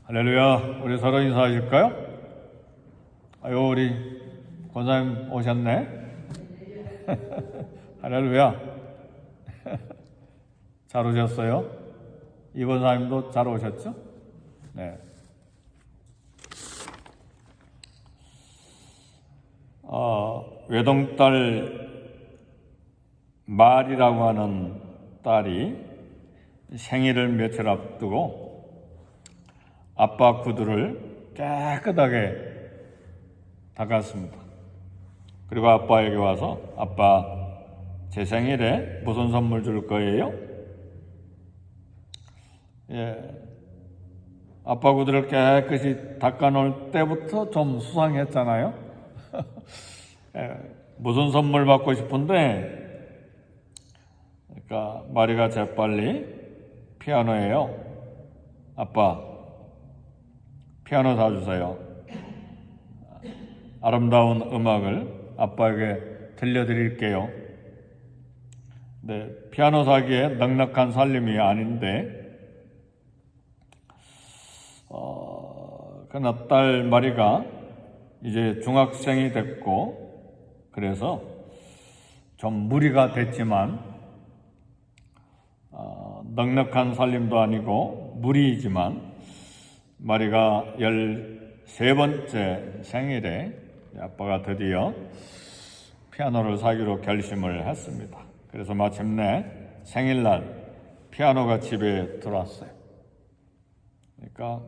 할렐루야. 우리 서로 인사하실까요? 아유, 우리 권사님 오셨네. 할렐루야. 잘 오셨어요? 이 권사님도 잘 오셨죠? 네. 외동딸 말이라고 하는 딸이 생일을 며칠 앞두고 아빠 구두를 깨끗하게 닦았습니다. 그리고 아빠에게 와서 아빠, 제 생일에 무슨 선물 줄 거예요? 아빠 구두를 깨끗이 닦아놓을 때부터 좀 수상했잖아요. 무슨 선물 받고 싶은데, 그러니까 마리가 재빨리 피아노예요. 아빠, 피아노 사주세요. 아름다운 음악을 아빠에게 들려드릴게요. 네, 피아노 사기에 넉넉한 살림이 아닌데, 그러나 딸 마리가 이제 중학생이 됐고, 그래서 좀 무리가 됐지만, 넉넉한 살림도 아니고 무리이지만, 마리가 13번째 생일에 아빠가 드디어 피아노를 사기로 결심을 했습니다. 그래서 마침내 생일날 피아노가 집에 들어왔어요. 그러니까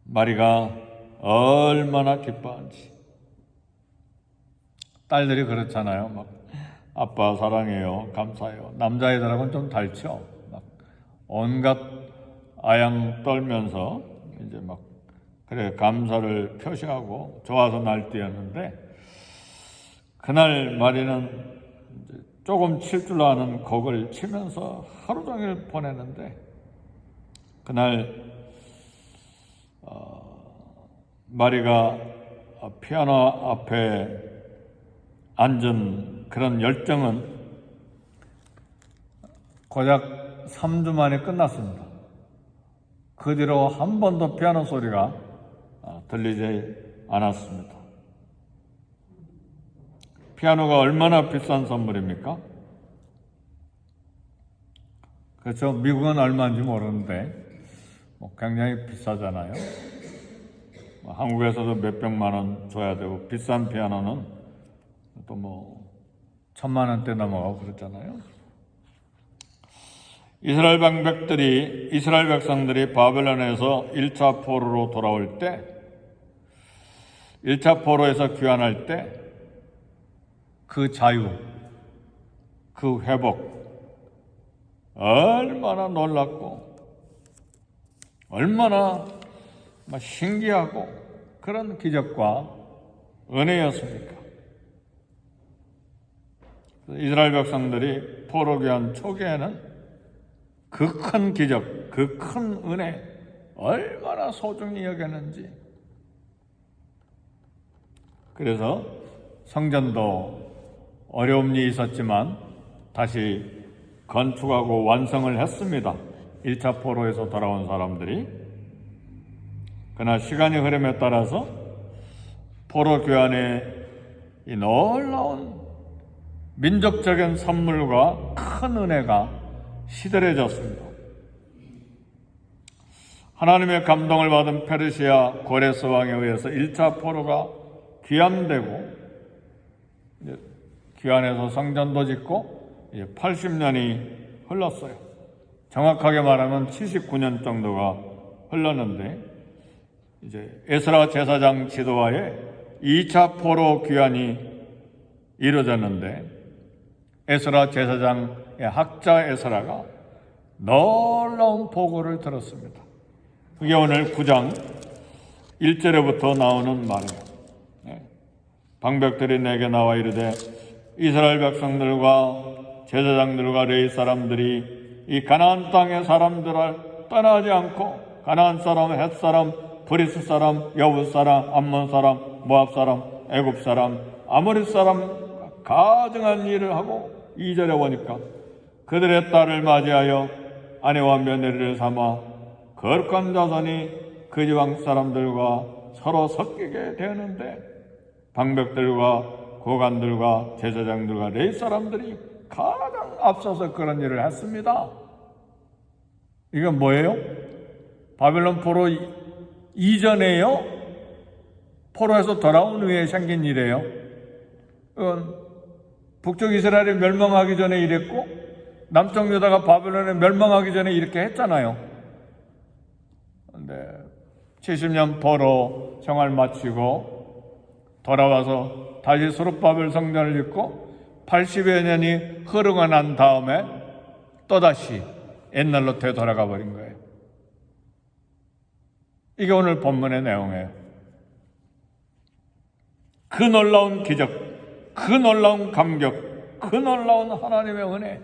마리가 얼마나 기뻐한지. 딸들이 그렇잖아요. 막 아빠 사랑해요, 감사해요. 남자애들하고는 좀 닳죠. 막 온갖 아양 떨면서 이제 막 그래 감사를 표시하고 좋아서 날뛰었는데, 그날 마리는 이제 조금 칠 줄 아는 곡을 치면서 하루 종일 보내는데, 그날 마리가 피아노 앞에 앉은 그런 열정은 고작 3주 만에 끝났습니다. 그 뒤로 한 번도 피아노 소리가 들리지 않았습니다. 피아노가 얼마나 비싼 선물입니까? 그렇죠. 미국은 얼마인지 모르는데 굉장히 비싸잖아요. 한국에서도 몇백만 원 줘야 되고, 비싼 피아노는 또 1,000만 원대 넘어가고 그렇잖아요. 이스라엘 백성들이 바벨론에서 1차 포로로 돌아올 때, 1차 포로에서 귀환할 때 그 자유, 그 회복, 얼마나 놀랍고 얼마나 신기하고 그런 기적과 은혜였습니까? 이스라엘 백성들이 포로 귀환 초기에는 그 큰 기적, 그 큰 은혜 얼마나 소중히 여겼는지. 그래서 성전도 어려움이 있었지만 다시 건축하고 완성을 했습니다. 1차 포로에서 돌아온 사람들이. 그러나 시간이 흐름에 따라서 포로 교환의 이 놀라운 민족적인 선물과 큰 은혜가 시들해졌습니다. 하나님의 감동을 받은 페르시아 고레스 왕에 의해서 1차 포로가 귀환되고, 귀환해서 성전도 짓고 80년이 흘렀어요. 정확하게 말하면 79년 정도가 흘렀는데, 이제 에스라 제사장 지도하에 2차 포로 귀환이 이루어졌는데, 에스라 제사장의 학자 에스라가 놀라운 보고를 들었습니다. 그게 오늘 9장 1절에부터 나오는 말이에요. 방백들이 내게 나와 이르되, 이스라엘 백성들과 제사장들과 레위 사람들이 이 가나안 땅의 사람들을 떠나지 않고 가나안 사람, 헷 사람, 브리스 사람, 여부 사람, 암몬 사람, 모압 사람, 애굽 사람, 아모리 사람 가증한 일을 하고, 2절에 보니까 그들의 딸을 맞이하여 아내와 며느리를 삼아 거룩한 자손이 그 지방 사람들과 서로 섞이게 되었는데 방백들과 고관들과 제사장들과 레위 사람들이 가장 앞서서 그런 일을 했습니다. 이건 뭐예요? 바벨론 포로 이전에요? 포로에서 돌아온 후에 생긴 일이에요. 북쪽 이스라엘이 멸망하기 전에 이랬고 남쪽 유다가 바벨론에 멸망하기 전에 이렇게 했잖아요. 근데 70년 포로 생활 마치고 돌아와서 다시 스룹바벨 성전을 짓고 80여 년이 흐르고 난 다음에 또다시 옛날로 되돌아가 버린 거예요. 이게 오늘 본문의 내용이에요. 그 놀라운 기적, 그 놀라운 감격, 그 놀라운 하나님의 은혜,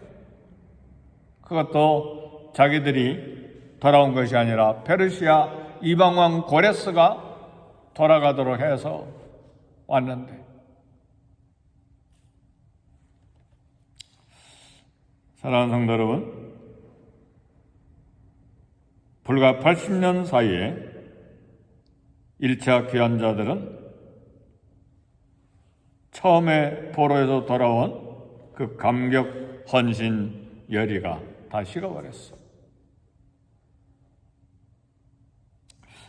그것도 자기들이 돌아온 것이 아니라 페르시아 이방왕 고레스가 돌아가도록 해서 왔는데, 사랑하는 성도 여러분, 불과 80년 사이에 1차 귀환자들은 처음에 포로에서 돌아온 그 감격, 헌신, 열의가 다 식어버렸어.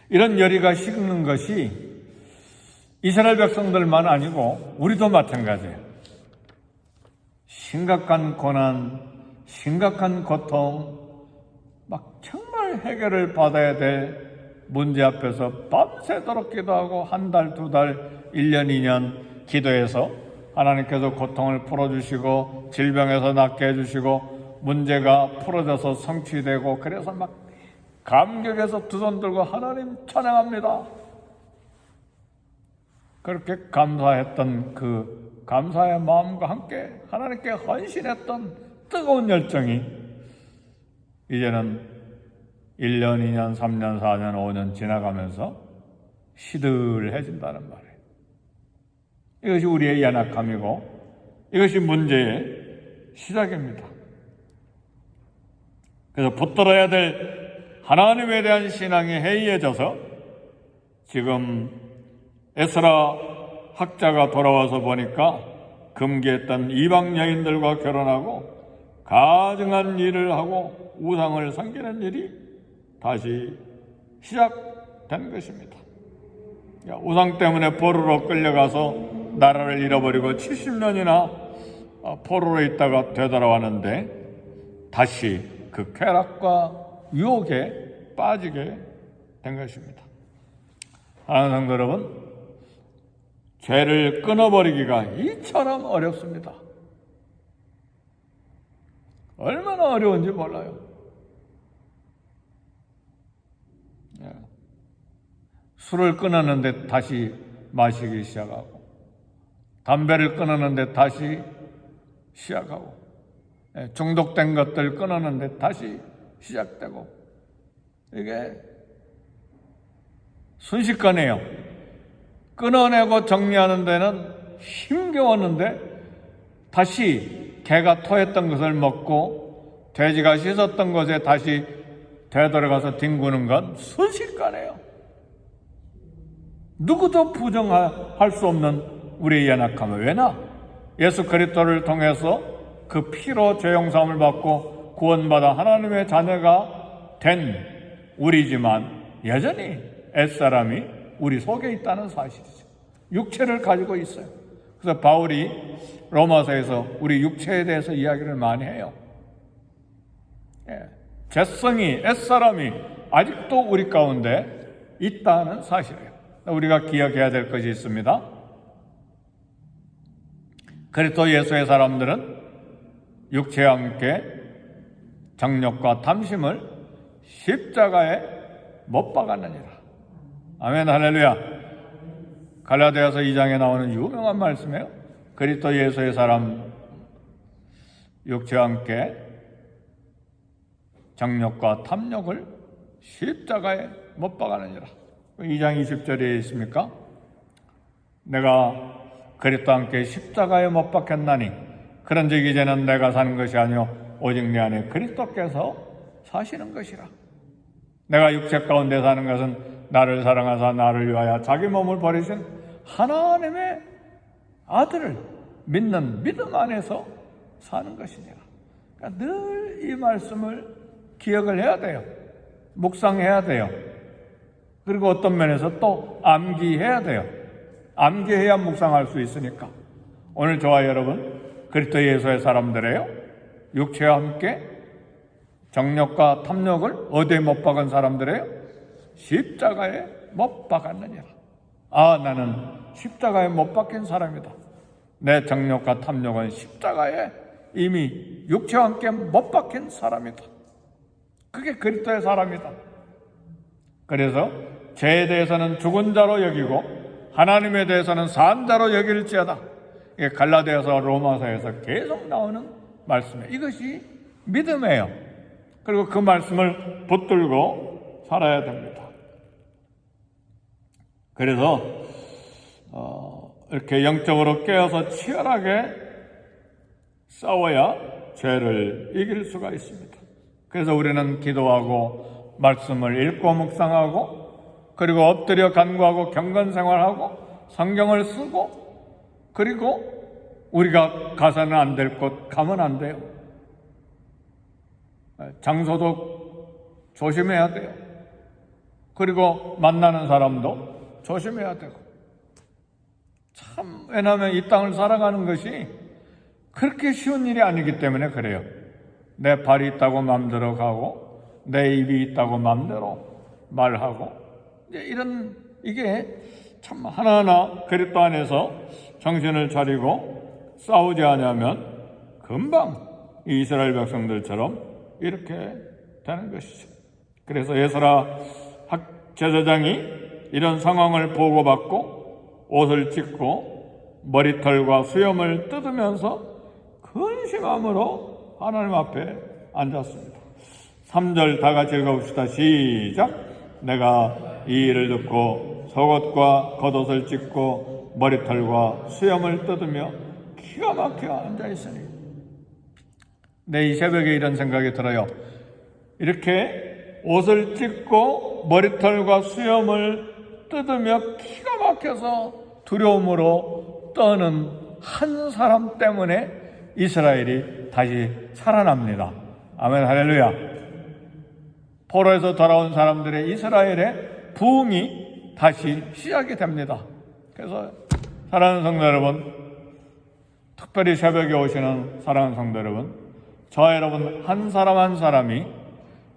이런 열의가 식는 것이 이스라엘 백성들만 아니고 우리도 마찬가지예요. 심각한 고난, 심각한 고통, 막 정말 해결을 받아야 될 문제 앞에서 밤새도록 기도하고 한 달, 두 달, 1년, 2년 기도해서 하나님께서 고통을 풀어주시고 질병에서 낫게 해주시고 문제가 풀어져서 성취되고 그래서 막 감격해서 두 손 들고 하나님 찬양합니다. 그렇게 감사했던 그 감사의 마음과 함께 하나님께 헌신했던 뜨거운 열정이 이제는 1년, 2년, 3년, 4년, 5년 지나가면서 시들해진다는 말이에요. 이것이 우리의 연약함이고 이것이 문제의 시작입니다. 그래서 붙들어야 될 하나님에 대한 신앙이 해이해져서 지금 에스라 학자가 돌아와서 보니까 금기했던 이방 여인들과 결혼하고 가증한 일을 하고 우상을 섬기는 일이 다시 시작된 것입니다. 우상 때문에 포로로 끌려가서 나라를 잃어버리고 70년이나 포로로 있다가 되돌아왔는데 다시 그 쾌락과 유혹에 빠지게 된 것입니다. 사랑하는 성도 여러분, 죄를 끊어버리기가 이처럼 어렵습니다. 얼마나 어려운지 몰라요. 술을 끊었는데 다시 마시기 시작하고 담배를 끊었는데 다시 시작하고 중독된 것들 끊었는데 다시 시작되고 이게 순식간에요. 끊어내고 정리하는 데는 힘겨웠는데 다시 개가 토했던 것을 먹고 돼지가 씻었던 것에 다시 되돌아가서 뒹구는 건 순식간에요. 누구도 부정할 수 없는 우리의 연약함을 왜나 예수 그리스도를 통해서 그 피로 죄 용서함을 받고 구원받아 하나님의 자녀가 된 우리지만 여전히 옛사람이 우리 속에 있다는 사실이죠. 육체를 가지고 있어요. 그래서 바울이 로마서에서 우리 육체에 대해서 이야기를 많이 해요. 죄성이, 옛사람이 아직도 우리 가운데 있다는 사실이에요. 우리가 기억해야 될 것이 있습니다. 그리스도 예수의 사람들은 육체와 함께 정욕과 탐심을 십자가에 못 박았느니라. 아멘, 할렐루야. 갈라디아서 2장에 나오는 유명한 말씀이에요. 그리스도 예수의 사람 육체와 함께 정욕과 탐욕을 십자가에 못 박았느니라. 2장 20절에 있습니까? 내가 그리스도와 함께 십자가에 못 박혔나니 그런즉 이제는 내가 사는 것이 아니요 오직 내 안에 그리스도께서 사시는 것이라. 내가 육체 가운데 사는 것은 나를 사랑하사 나를 위하여 자기 몸을 버리신 하나님의 아들을 믿는 믿음 안에서 사는 것이니라. 그러니까 늘 이 말씀을 기억을 해야 돼요. 묵상해야 돼요. 그리고 어떤 면에서 또 암기해야 돼요. 암기해야 묵상할 수 있으니까. 오늘 저와 여러분 그리스도 예수의 사람들이에요. 육체와 함께 정욕과 탐욕을 어디에 못 박은 사람들이에요? 십자가에 못 박았느니라. 아, 나는 십자가에 못 박힌 사람이다. 내 정욕과 탐욕은 십자가에 이미 육체와 함께 못 박힌 사람이다. 그게 그리스도의 사람이다. 그래서 죄에 대해서는 죽은 자로 여기고 하나님에 대해서는 산 자로 여길지어다. 이게 갈라디아서 로마서에서 계속 나오는 말씀이에요. 이것이 믿음이에요. 그리고 그 말씀을 붙들고 살아야 됩니다. 그래서 이렇게 영적으로 깨어서 치열하게 싸워야 죄를 이길 수가 있습니다. 그래서 우리는 기도하고 말씀을 읽고 묵상하고 그리고 엎드려 간구하고 경건 생활하고 성경을 쓰고 그리고 우리가 가서는 안 될 곳 가면 안 돼요. 장소도 조심해야 돼요. 그리고 만나는 사람도 조심해야 되고. 참, 왜냐하면 이 땅을 살아가는 것이 그렇게 쉬운 일이 아니기 때문에 그래요. 내 발이 있다고 마음대로 가고 내 입이 있다고 마음대로 말하고 이게 참 하나하나 그리스도 안에서 정신을 차리고 싸우지 않으면 금방 이스라엘 백성들처럼 이렇게 되는 것이죠. 그래서 에스라 제사장이 이런 상황을 보고받고 옷을 찢고 머리털과 수염을 뜯으면서 근심함으로 하나님 앞에 앉았습니다. 3절 다 같이 읽어봅시다. 시작. 내가 이 일을 듣고 속옷과 겉옷을 찢고 머리털과 수염을 뜯으며 기가 막혀 앉아있으니. 네, 이 새벽에 이런 생각이 들어요. 이렇게 옷을 찢고 머리털과 수염을 뜯으며 기가 막혀서 두려움으로 떠는 한 사람 때문에 이스라엘이 다시 살아납니다. 아멘, 할렐루야. 포로에서 돌아온 사람들의 이스라엘의 부흥이 다시 시작이 됩니다. 그래서 사랑하는 성도 여러분, 특별히 새벽에 오시는 사랑하는 성도 여러분, 저와 여러분 한 사람 한 사람이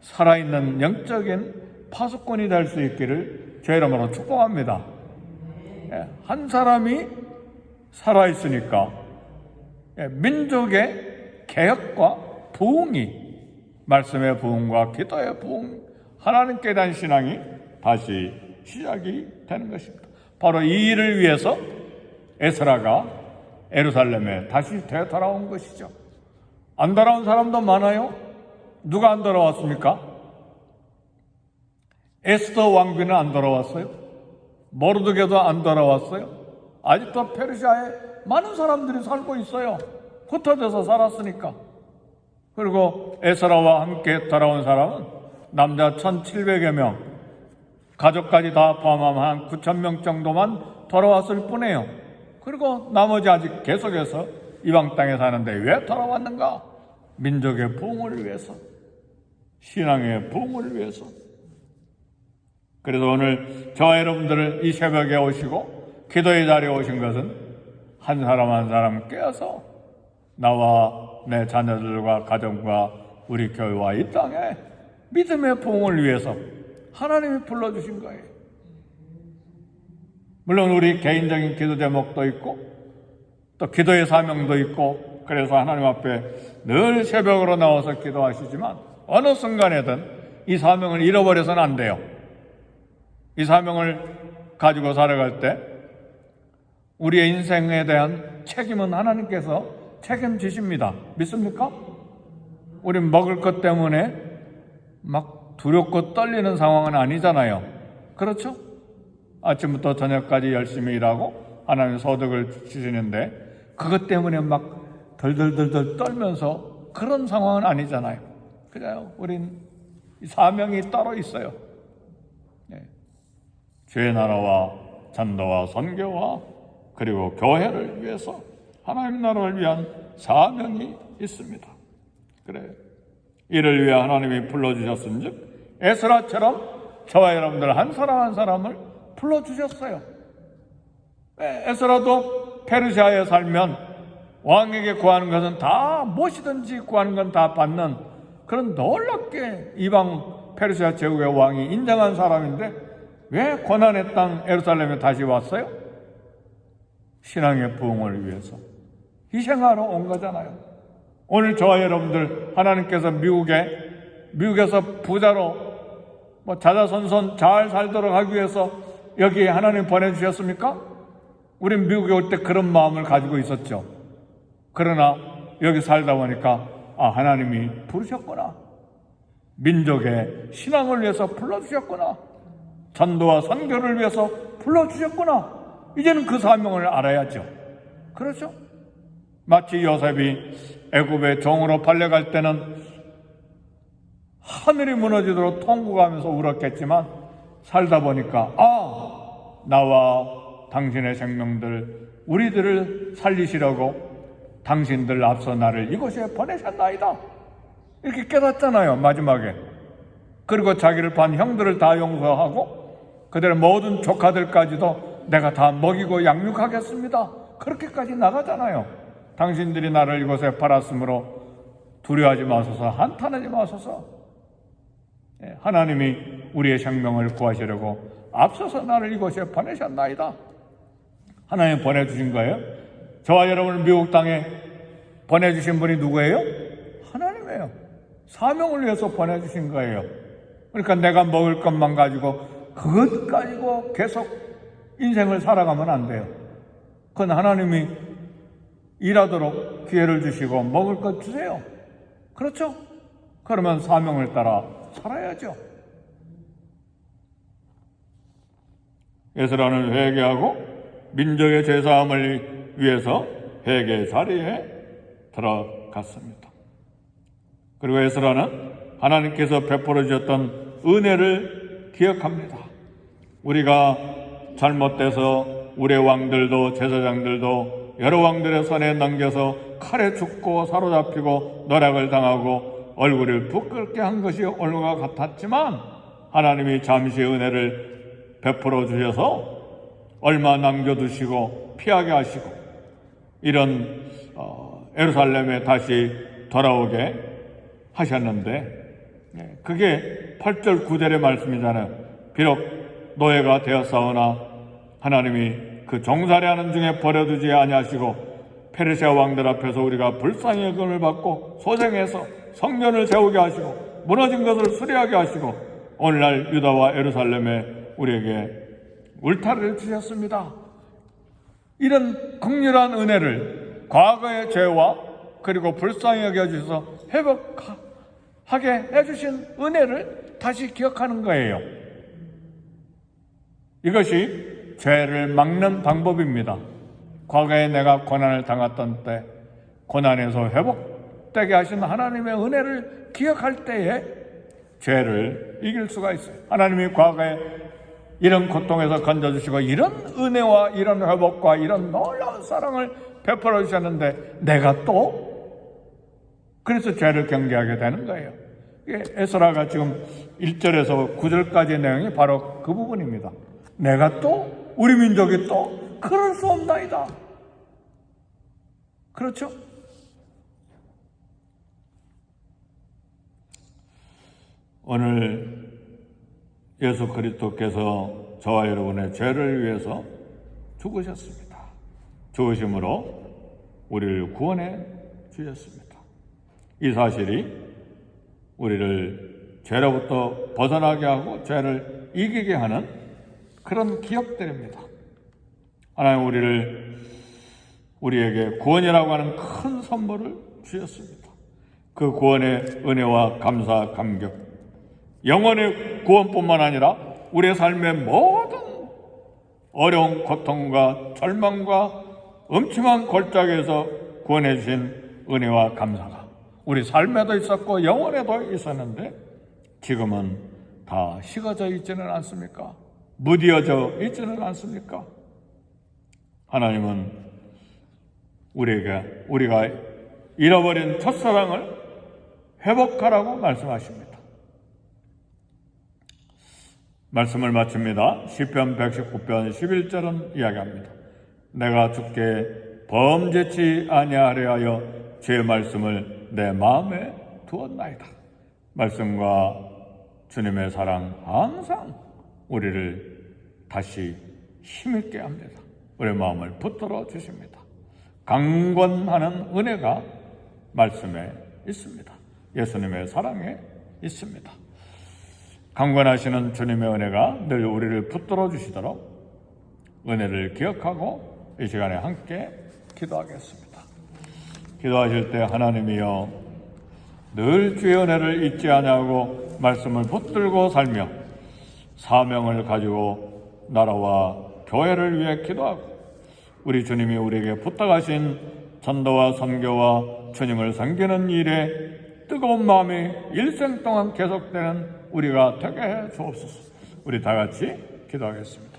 살아있는 영적인 파수꾼이 될 수 있기를 제 이름으로 축복합니다. 한 사람이 살아있으니까 민족의 개혁과 부흥이, 말씀의 부흥과 기도의 부흥, 하나님께 대한 신앙이 다시 시작이 되는 것입니다. 바로 이 일을 위해서 에스라가 예루살렘에 다시 되돌아온 것이죠. 안 돌아온 사람도 많아요. 누가 안 돌아왔습니까? 에스더 왕비는 안 돌아왔어요. 모르드게도 안 돌아왔어요. 아직도 페르시아에 많은 사람들이 살고 있어요. 흩어져서 살았으니까. 그리고 에스라와 함께 돌아온 사람은 남자 1,700여 명, 가족까지 다 포함하면 한 9,000명 정도만 돌아왔을 뿐이에요. 그리고 나머지 아직 계속해서 이방 땅에 사는데 왜 돌아왔는가? 민족의 부흥을 위해서, 신앙의 부흥을 위해서. 그래서 오늘 저와 여러분들을 이 새벽에 오시고 기도의 자리에 오신 것은 한 사람 한 사람 깨어서 나와 내 자녀들과 가정과 우리 교회와 이 땅에 믿음의 부흥을 위해서 하나님이 불러주신 거예요. 물론 우리 개인적인 기도 제목도 있고 또 기도의 사명도 있고 그래서 하나님 앞에 늘 새벽으로 나와서 기도하시지만 어느 순간에든 이 사명을 잃어버려서는 안 돼요. 이 사명을 가지고 살아갈 때 우리의 인생에 대한 책임은 하나님께서 책임지십니다. 믿습니까? 우린 먹을 것 때문에 막 두렵고 떨리는 상황은 아니잖아요. 그렇죠? 아침부터 저녁까지 열심히 일하고 하나님 소득을 주시는데 그것 때문에 막 덜덜덜덜 떨면서 그런 상황은 아니잖아요. 그래요. 우린 사명이 따로 있어요. 주의 나라와 전도와 선교와 그리고 교회를 위해서 하나님 나라를 위한 사명이 있습니다. 그래, 이를 위해 하나님이 불러주셨은즉 에스라처럼 저와 여러분들 한 사람 한 사람을 불러주셨어요. 에스라도 페르시아에 살면 왕에게 구하는 것은 다 무엇이든지 구하는 건 다 받는 그런 놀랍게 이방 페르시아 제국의 왕이 인정한 사람인데 왜 고난의 땅 예루살렘에 다시 왔어요? 신앙의 부흥을 위해서 희생하러 온 거잖아요. 오늘 저와 여러분들 하나님께서 미국에서 부자로 자자손손 잘 살도록 하기 위해서 여기에 하나님 보내주셨습니까? 우린 미국에 올 때 그런 마음을 가지고 있었죠. 그러나 여기 살다 보니까 하나님이 부르셨구나. 민족의 신앙을 위해서 불러주셨구나. 전도와 선교를 위해서 불러주셨구나. 이제는 그 사명을 알아야죠. 그렇죠? 마치 요셉이 애굽의 종으로 팔려갈 때는 하늘이 무너지도록 통곡하면서 울었겠지만 살다 보니까 나와 당신의 생명들 우리들을 살리시려고 당신들 앞서 나를 이곳에 보내셨나이다. 이렇게 깨닫잖아요, 마지막에. 그리고 자기를 반 형들을 다 용서하고 그들의 모든 조카들까지도 내가 다 먹이고 양육하겠습니다. 그렇게까지 나가잖아요. 당신들이 나를 이곳에 팔았으므로 두려워하지 마소서, 한탄하지 마소서. 하나님이 우리의 생명을 구하시려고 앞서서 나를 이곳에 보내셨나이다. 하나님 보내주신 거예요. 저와 여러분을 미국 땅에 보내주신 분이 누구예요? 하나님이에요. 사명을 위해서 보내주신 거예요. 그러니까 내가 먹을 것만 가지고 그것 가지고 계속 인생을 살아가면 안 돼요. 그건 하나님이 일하도록 기회를 주시고 먹을 것 주세요. 그렇죠? 그러면 사명을 따라 살아야죠. 에스라는 회개하고 민족의 죄사함을 위해서 회개 자리에 들어갔습니다. 그리고 에스라는 하나님께서 베풀어 주셨던 은혜를 기억합니다. 우리가 잘못돼서 우리의 왕들도 제사장들도 여러 왕들의 손에 넘겨서 칼에 죽고 사로잡히고 노략을 당하고 얼굴을 부끄럽게 한 것이 옳은 것 같았지만 하나님이 잠시 은혜를 베풀어 주셔서 얼마 남겨두시고 피하게 하시고 이런 예루살렘에 다시 돌아오게 하셨는데 그게 8절 9절의 말씀이잖아요. 비록 노예가 되었사오나 하나님이 그 종살이하는 중에 버려두지 아니하시고 페르시아 왕들 앞에서 우리가 불쌍히 여김을 받고 소생해서 성전을 세우게 하시고 무너진 것을 수리하게 하시고 오늘날 유다와 예루살렘에 우리에게 울타리를 주셨습니다. 이런 극렬한 은혜를 과거의 죄와 그리고 불쌍히 여겨주셔서 회복하게 해주신 은혜를 다시 기억하는 거예요. 이것이 죄를 막는 방법입니다. 과거에 내가 고난을 당했던 때 고난에서 회복되게 하신 하나님의 은혜를 기억할 때에 죄를 이길 수가 있어요. 하나님이 과거에 이런 고통에서 건져주시고 이런 은혜와 이런 회복과 이런 놀라운 사랑을 베풀어 주셨는데 내가 또 그래서 죄를 경계하게 되는 거예요. 에스라가 지금 1절에서 9절까지의 내용이 바로 그 부분입니다. 내가 또 우리 민족이 또 그럴 수 없나이다. 그렇죠? 오늘 예수 그리스도께서 저와 여러분의 죄를 위해서 죽으셨습니다. 죽으심으로 우리를 구원해 주셨습니다. 이 사실이 우리를 죄로부터 벗어나게 하고 죄를 이기게 하는 그런 기억들입니다. 하나님 우리에게 구원이라고 하는 큰 선물을 주셨습니다. 그 구원의 은혜와 감사, 감격, 영원의 구원뿐만 아니라 우리의 삶의 모든 어려운 고통과 절망과 엄침한 골짜기에서 구원해 주신 은혜와 감사가 우리 삶에도 있었고 영원에도 있었는데 지금은 다 식어져 있지는 않습니까? 무디어져 있지는 않습니까? 하나님은 우리가 잃어버린 첫사랑을 회복하라고 말씀하십니다. 말씀을 마칩니다. 시편 119편 11절은 이야기합니다. 내가 주께 범죄치 아니하려 하여 주의 말씀을 내 마음에 두었나이다. 말씀과 주님의 사랑 항상 우리를 다시 힘있게 합니다. 우리의 마음을 붙들어 주십니다. 강권하는 은혜가 말씀에 있습니다. 예수님의 사랑에 있습니다. 강권하시는 주님의 은혜가 늘 우리를 붙들어 주시도록 은혜를 기억하고 이 시간에 함께 기도하겠습니다. 기도하실 때 하나님이여 늘 주의 은혜를 잊지 아니하고 말씀을 붙들고 살며 사명을 가지고 나라와 교회를 위해 기도하고 우리 주님이 우리에게 부탁하신 전도와 선교와 주님을 섬기는 일에 뜨거운 마음이 일생 동안 계속되는 우리가 되게 해 주옵소서. 우리 다 같이 기도하겠습니다.